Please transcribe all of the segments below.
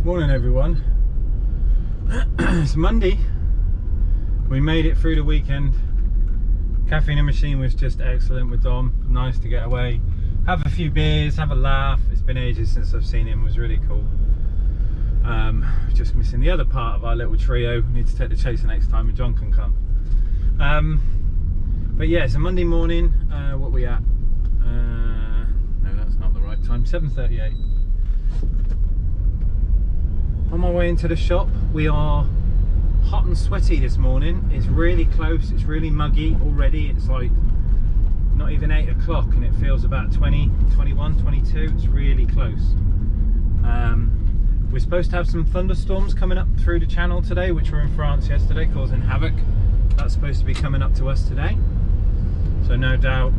Morning everyone. It's Monday. We made it through the weekend. Caffeine and Machine was just excellent with Dom. Nice to get away, have a few beers, have a laugh. It's been ages since I've seen him. It was really cool. Just missing the other part of our little trio. Need to take the chaser next time and John can come. But yeah, it's a Monday morning. What are we at? No, that's not the right time. 7:38. On my way into the shop. We are hot and sweaty this morning. It's really close. It's really muggy already. It's like not even 8 o'clock and it feels about 20, 21, 22. It's really close. We're supposed to have some thunderstorms coming up through the channel today, which were in France yesterday, causing havoc. That's supposed to be coming up to us today. So no doubt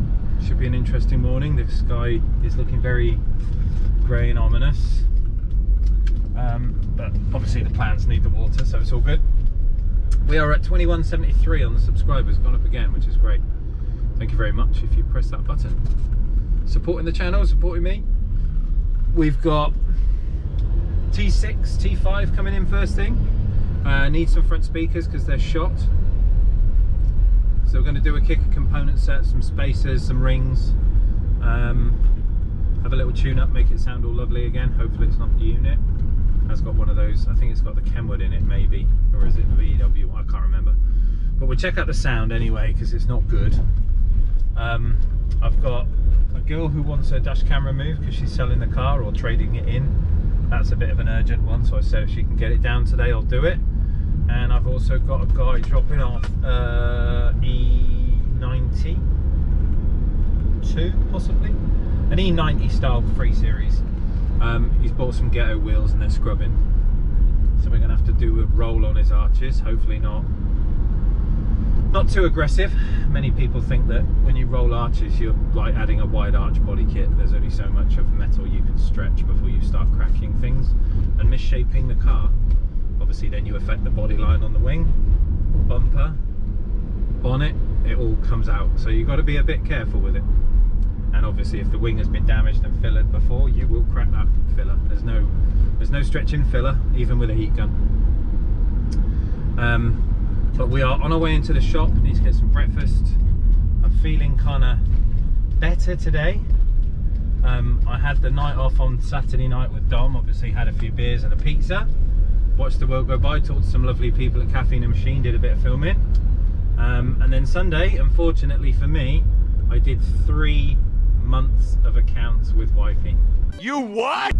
should be an interesting morning. The sky is looking very grey and ominous. But obviously the plants need the water, so it's all good. We are at 2173 on the subscribers, gone up again, which is great. Thank you very much if you press that button. Supporting the channel, supporting me. We've got T6, T5 coming in first thing. Need some front speakers because they're shot. So we're going to do a kicker component set, some spacers, some rings. Have a little tune up, make it sound all lovely again. Hopefully it's not the unit. It's got one of those, I think it's got the Kenwood in it maybe, or is it the VW? I can't remember. But we'll check out the sound anyway because it's not good. I've got a girl who wants her dash camera moved because she's selling the car or trading it in. That's a bit of an urgent one, so I said if she can get it down today I'll do it. And I've also got a guy dropping off E92 possibly, an E90 style 3 Series. He's bought some ghetto wheels and they're scrubbing, so we're gonna have to do a roll on his arches. Hopefully not too aggressive. Many people think that when you roll arches you're like adding a wide arch body kit. There's only so much of metal you can stretch before you start cracking things and misshaping the car. Obviously then you affect the body line on the wing, bumper, bonnet, it all comes out, so you've got to be a bit careful with it. And obviously if the wing has been damaged and fillered before, you will crack that filler. There's no stretching filler, even with a heat gun. But we are on our way into the shop, need to get some breakfast. I'm feeling kind of better today. I had the night off on Saturday night with Dom, obviously had a few beers and a pizza. Watched the world go by, talked to some lovely people at Caffeine and Machine, did a bit of filming. And then Sunday, unfortunately for me, I did 3 months of accounts with wifey. You what?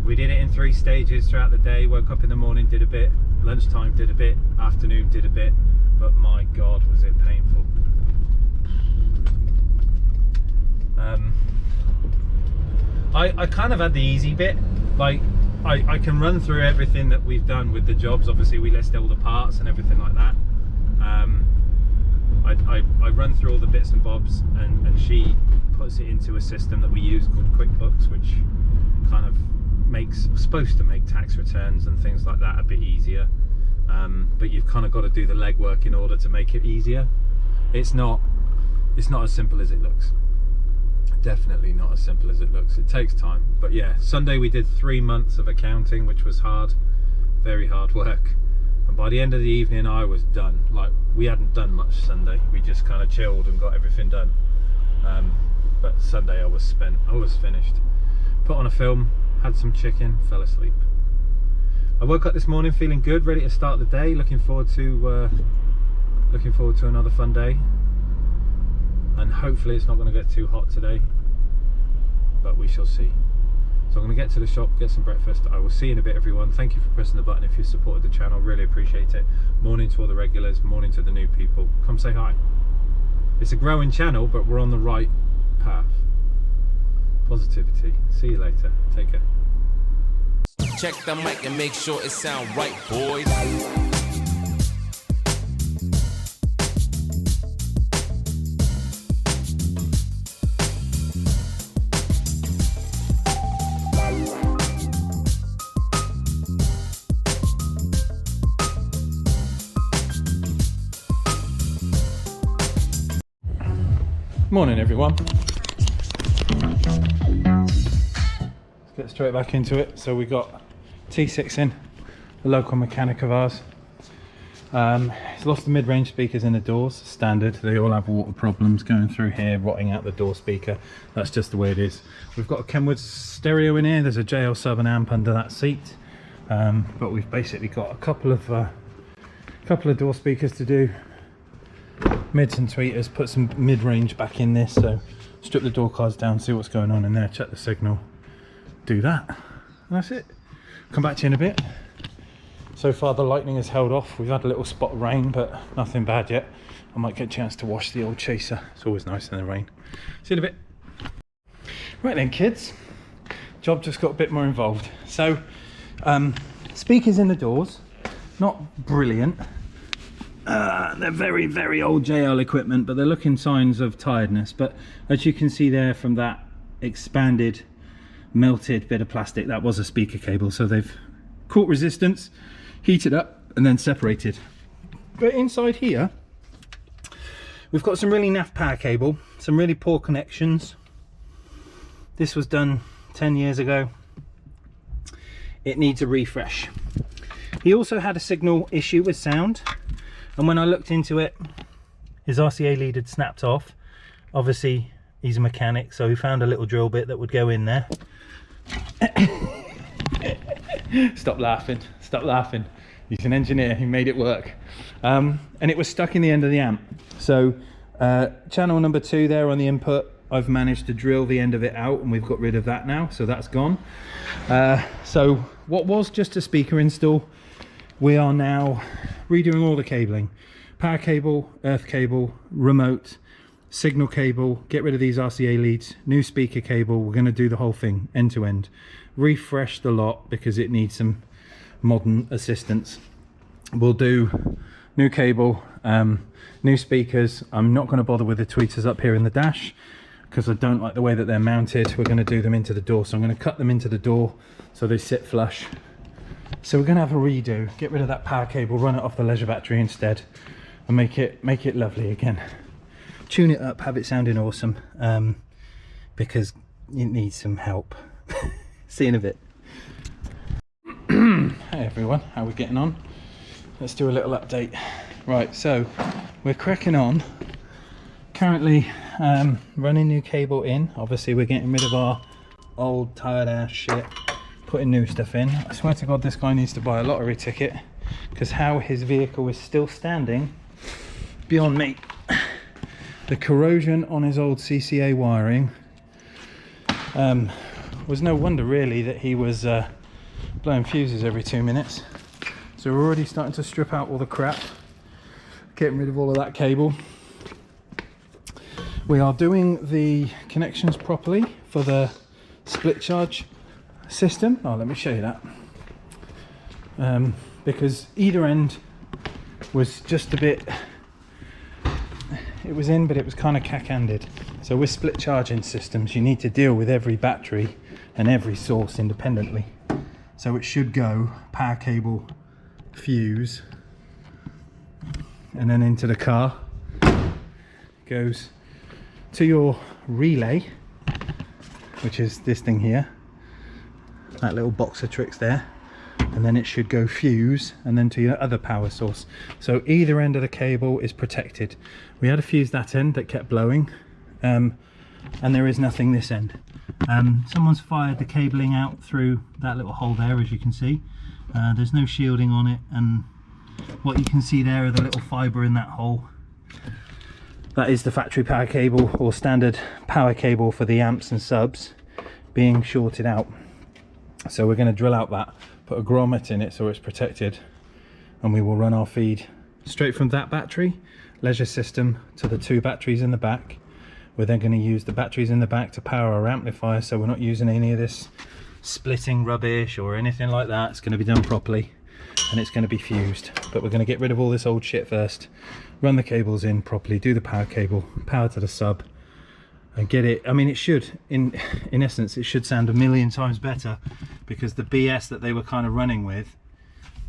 We did it in 3 stages throughout the day. Woke up in the morning, did a bit, lunchtime did a bit, afternoon did a bit, but my god was it painful. I kind of had the easy bit. Like I can run through everything that we've done with the jobs. Obviously we list all the parts and everything like that. I run through all the bits and bobs, and she puts it into a system that we use called QuickBooks, which kind of supposed to make tax returns and things like that a bit easier. But you've kind of got to do the legwork in order to make it easier. It's not as simple as it looks. Definitely not as simple as it looks. It takes time. But yeah, Sunday we did 3 months of accounting, which was hard, very hard work. And by the end of the evening I was done. Like, we hadn't done much Sunday, we just kind of chilled and got everything done. But Sunday I was spent, I was finished. Put on a film, had some chicken, fell asleep. I woke up this morning feeling good, ready to start the day, looking forward to another fun day. And hopefully it's not going to get too hot today, but we shall see. So I'm going to get to the shop, get some breakfast. I will see you in a bit, everyone. Thank you for pressing the button if you supported the channel, really appreciate it. Morning to all the regulars, morning to the new people. Come say hi. It's a growing channel, but we're on the right path. Positivity. See you later. Take care. Check the mic and make sure it sound right, boys. Morning everyone. Let's get straight back into it. So we got T6 in, a local mechanic of ours. He's lost the mid-range speakers in the doors, standard. They all have water problems going through here, rotting out the door speaker. That's just the way it is. We've got a Kenwood stereo in here. There's a JL sub and amp under that seat, but we've basically got a couple of door speakers to do, mids and tweeters. Put some mid-range back in this, so strip the door cards down, see what's going on in there, check the signal, do that, and that's it. Come back to you in a bit. So far the lightning has held off. We've had a little spot of rain, but nothing bad yet. I might get a chance to wash the old Chaser. It's always nice in the rain. See you in a bit. Right then, kids. Job just got a bit more involved. So, speakers in the doors, not brilliant. They're very, very old JL equipment, but they're looking signs of tiredness. But as you can see there from that expanded, melted bit of plastic, that was a speaker cable. So they've caught resistance, heated up, and then separated. But inside here, we've got some really naff power cable, some really poor connections. This was done 10 years ago. It needs a refresh. He also had a signal issue with sound, and when I looked into it, his RCA lead had snapped off. Obviously he's a mechanic, so he found a little drill bit that would go in there. Stop laughing, stop laughing. He's an engineer, he made it work. And it was stuck in the end of the amp. So channel number 2 there on the input, I've managed to drill the end of it out, and we've got rid of that now, so that's gone. So what was just a speaker install, we are now redoing all the cabling. Power cable, earth cable, remote, signal cable, get rid of these RCA leads, new speaker cable. We're going to do the whole thing end to end. Refresh the lot because it needs some modern assistance. We'll do new cable, new speakers. I'm not going to bother with the tweeters up here in the dash because I don't like the way that they're mounted. We're going to do them into the door, so I'm going to cut them into the door so they sit flush. So we're going to have a redo, get rid of that power cable, run it off the leisure battery instead, and make it lovely again. Tune it up, have it sounding awesome, because it needs some help. See you in a bit. Hey everyone, how are we getting on? Let's do a little update. Right, so we're cracking on. Currently running new cable in. Obviously we're getting rid of our old tired ass shit, putting new stuff in. I swear to God this guy needs to buy a lottery ticket, because how his vehicle is still standing, beyond me. The corrosion on his old CCA wiring was no wonder really that he was blowing fuses every 2 minutes. So we're already starting to strip out all the crap, getting rid of all of that cable. We are doing the connections properly for the split charge system. Oh, let me show you that. Because either end was just a bit, it was in, but it was kind of cack-handed. So with split charging systems, you need to deal with every battery and every source independently. So it should go power cable, fuse, and then into the car. Goes to your relay, which is this thing here, that little box of tricks there, and then it should go fuse and then to your other power source. So either end of the cable is protected. We had a fuse that end that kept blowing, and there is nothing this end. Someone's fired the cabling out through that little hole there, as you can see. There's no shielding on it, and what you can see there are the little fibre in that hole. That is the factory power cable, or standard power cable for the amps and subs, being shorted out. So we're going to drill out that, put a grommet in it so it's protected, and we will run our feed straight from that battery leisure system to the 2 batteries in the back. We're then going to use the batteries in the back to power our amplifier, so we're not using any of this splitting rubbish or anything like that. It's going to be done properly, and it's going to be fused. But we're going to get rid of all this old shit first, run the cables in properly, do the power cable, power to the sub, and get it. I mean, it should, in essence, it should sound a million times better, because the BS that they were kind of running with,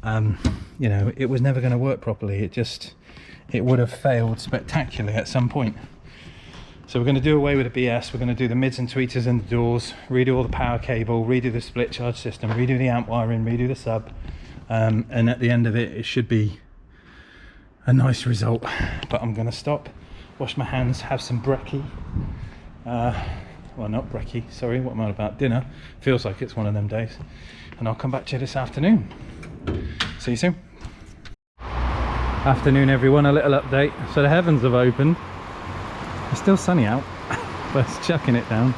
you know, it was never going to work properly. It would have failed spectacularly at some point. So we're going to do away with the BS, we're going to do the mids and tweeters and the doors, redo all the power cable, redo the split charge system, redo the amp wiring, redo the sub, and at the end of it, it should be a nice result. But I'm going to stop, wash my hands, have some brekkie, well, not brekkie, sorry, what am I about, dinner, feels like it's one of them days, and I'll come back to you this afternoon. See you soon. Afternoon everyone, a little update. So the heavens have opened. It's still sunny out, but it's chucking it down.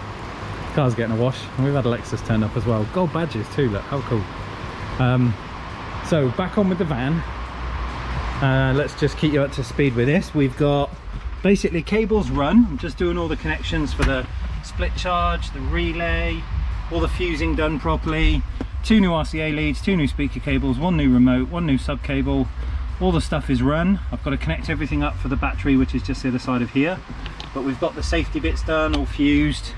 Car's getting a wash, and we've had Lexus turn up as well. Gold badges too, look, how cool. So back on with the van. Let's just keep you up to speed with this. We've got basically cables run. I'm just doing all the connections for the split charge, the relay, all the fusing done properly. 2 new RCA leads, 2 new speaker cables, 1 new remote, 1 new sub cable. All the stuff is run. I've got to connect everything up for the battery, which is just the other side of here. But we've got the safety bits done, all fused.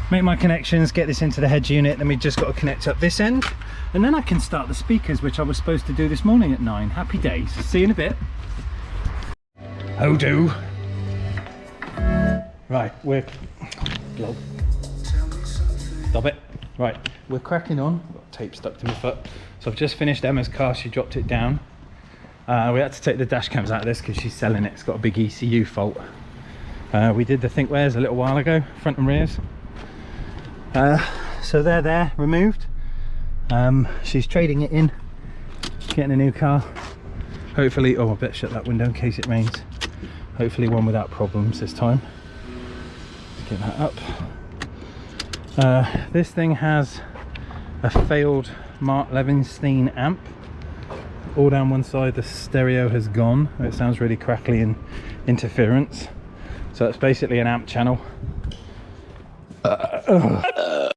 Make my connections, get this into the head unit, then we've just got to connect up this end. And then I can start the speakers, which I was supposed to do this morning at 9. Happy days. See you in a bit. Oh do. Right, we're... Stop it. Right, we're cracking on. Got tape stuck to my foot. So I've just finished Emma's car, she dropped it down. We had to take the dash cams out of this because she's selling it. It's got a big ECU fault. We did the ThinkWares a little while ago, front and rears. So they're there, removed. She's trading it in, getting a new car. Hopefully, oh I better shut that window in case it rains. Hopefully one without problems this time. Let's get that up. This thing has a failed Mark Levinstein amp. All down one side the stereo has gone. It sounds really crackly and interference. So it's basically an amp channel.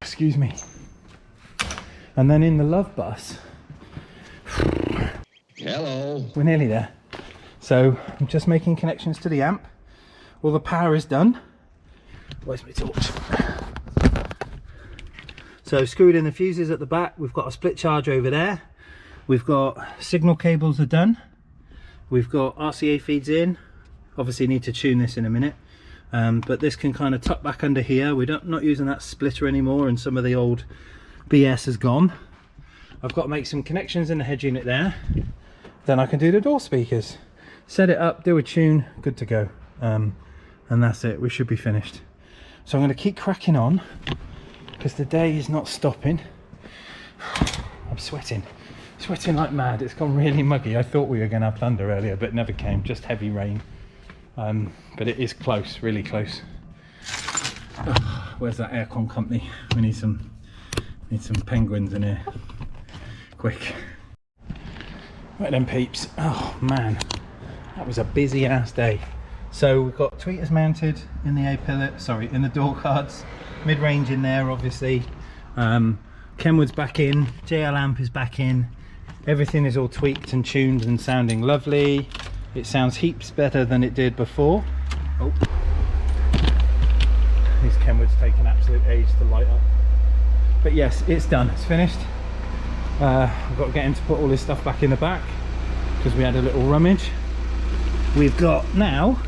Excuse me. And then in the love bus, hello, we're nearly there. So I'm just making connections to the amp. All the power is done. Where's my torch? So screwed in the fuses at the back. We've got a split charge over there. We've got signal cables are done. We've got RCA feeds in. Obviously need to tune this in a minute. But this can kind of tuck back under here. We're not using that splitter anymore, and some of the old BS has gone. I've got to make some connections in the head unit there. Then I can do the door speakers. Set it up, do a tune, good to go. And that's it, we should be finished. So I'm going to keep cracking on because the day is not stopping. I'm sweating like mad. It's gone really muggy. I thought we were going to have thunder earlier, but it never came, just heavy rain. But it is close, really close. Where's that aircon company? We need some penguins in here, quick. Right then peeps, oh man, that was a busy ass day. So we've got tweeters mounted in the A-pillar, sorry, in the door cards, mid-range in there obviously. Kenwood's back in, JL amp is back in, everything is all tweaked and tuned and sounding lovely. It sounds heaps better than it did before. Oh, these Kenwood's taken absolute age to light up. But yes, it's done, it's finished. I've got to get him to put all his stuff back in the back because we had a little rummage. We've got now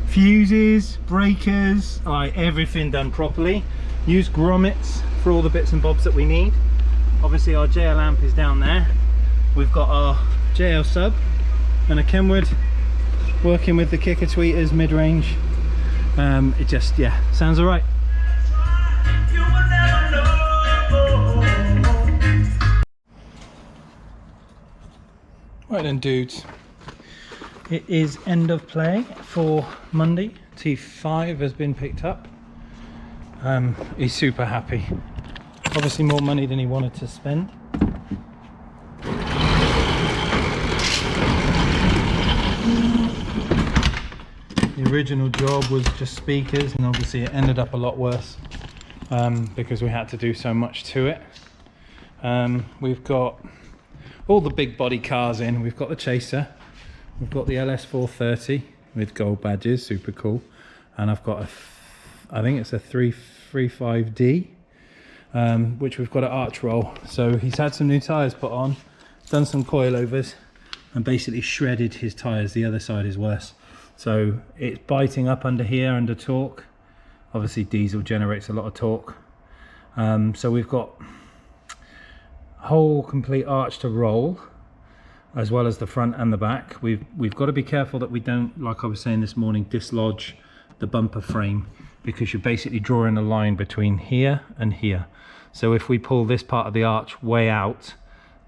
fuses, breakers, everything done properly. Use grommets for all the bits and bobs that we need. Obviously our JL amp is down there. We've got our JL sub and a Kenwood working with the kicker tweeters mid-range. It just, yeah, sounds all right. Right then dudes, it is end of play for Monday. T5 has been picked up. He's super happy. Obviously more money than he wanted to spend. The original job was just speakers, and obviously it ended up a lot worse because we had to do so much to it. We've got all the big body cars in. We've got the Chaser, we've got the LS430 with gold badges, super cool, and I've got I think it's a 335D, which we've got an arch roll. So he's had some new tyres put on, done some coilovers, and basically shredded his tyres. The other side is worse. So it's biting up under here under torque. Obviously diesel generates a lot of torque. So we've got whole complete arch to roll, as well as the front and the back. We've got to be careful that we don't, like I was saying this morning, dislodge the bumper frame, because you're basically drawing a line between here and here. So if we pull this part of the arch way out,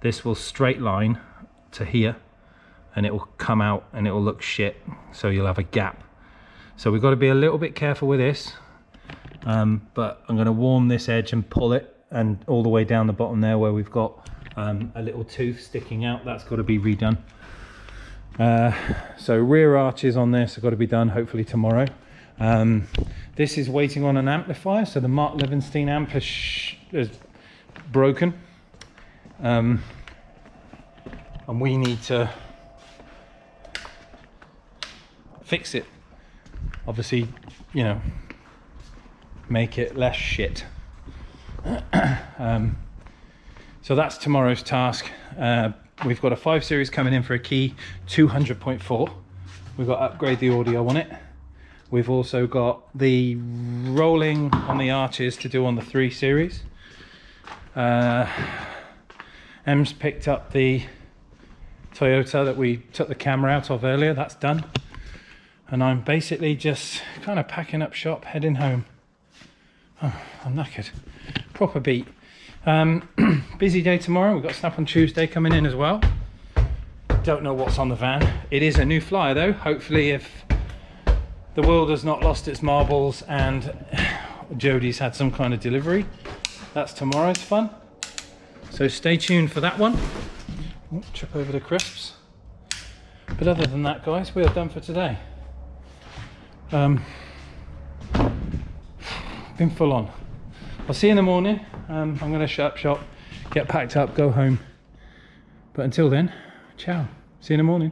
this will straight line to here, and it will come out and it will look shit. So you'll have a gap. So we've got to be a little bit careful with this. But I'm going to warm this edge and pull it, and all the way down the bottom there where we've got a little tooth sticking out, that's got to be redone. So rear arches on this have got to be done hopefully tomorrow. This is waiting on an amplifier, so the Mark Levenstein amp is broken, and we need to fix it, obviously, you know, make it less shit. So that's tomorrow's task. We've got a 5 Series coming in for a key 200.4. We've got to upgrade the audio on it. We've also got the rolling on the arches to do on the 3 Series. Em's picked up the Toyota that we took the camera out of earlier. That's done. And I'm basically just kind of packing up shop, heading home. Oh, I'm knackered. Proper beat. Busy day tomorrow. We've got Snap on Tuesday coming in as well. Don't know what's on the van. It is a new flyer though. Hopefully, if the world has not lost its marbles and Jodie's had some kind of delivery, that's tomorrow's fun. So stay tuned for that one. Oh, trip over the crisps. But other than that, guys, we are done for today. Been full on. I'll see you in the morning. I'm going to shut up shop, get packed up, go home. But until then, ciao. See you in the morning.